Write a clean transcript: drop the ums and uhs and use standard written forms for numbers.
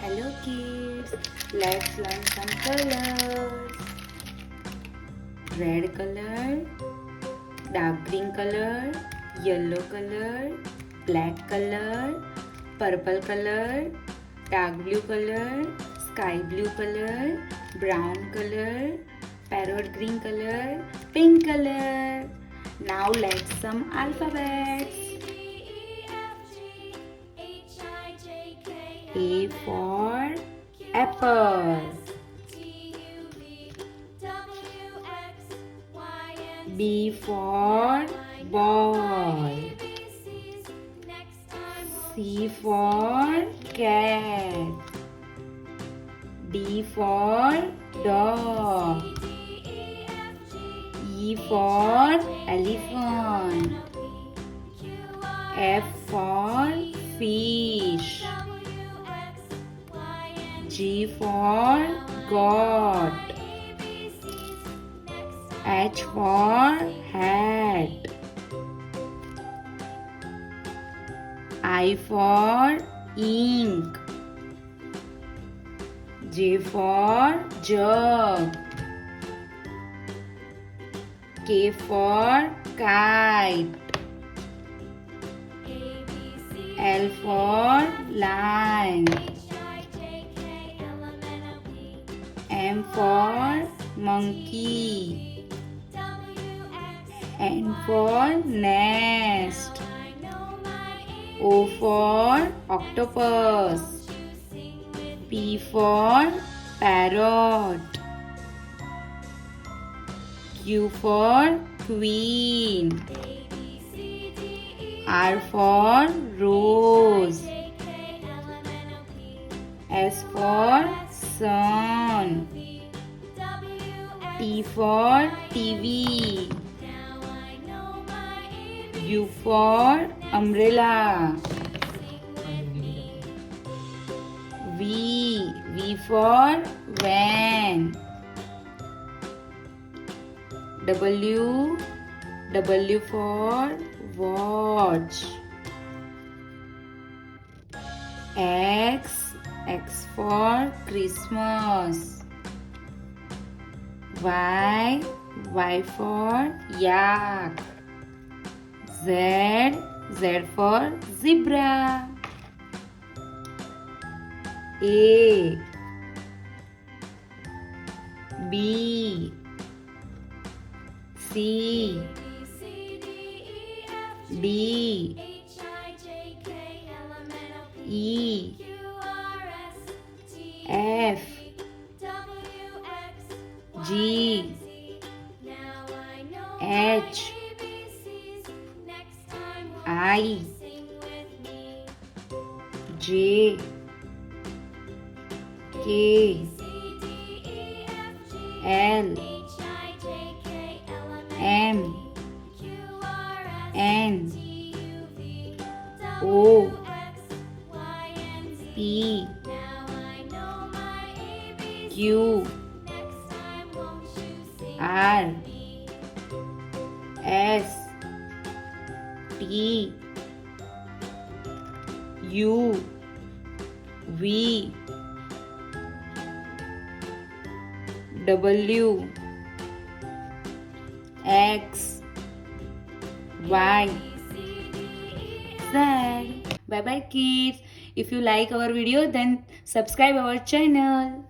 Hello kids, let's learn some colors. Red color, dark green color, yellow color, black color, purple color, dark blue color, sky blue color, brown color, parrot green color, pink color. Now let's some alphabets. A for apple. B for ball. C for cat. D for dog. E for elephant. F for fish. G for goat. H for hat. I for ink. J for jug. K for kite. L for lion. M for monkey. N for nest. O for octopus. P for parrot. Q for queen. R for rose. S for sun. T for TV. U for umbrella. V for van. W for watch. X for Christmas. Y for yak. Z for zebra. A, B, C, D, E, F, G, H, I, J, K, L, M, N, O, P, Q, R, S, T, U, V, W, X, Y, Z. Bye bye kids. If you like our video, then subscribe our channel.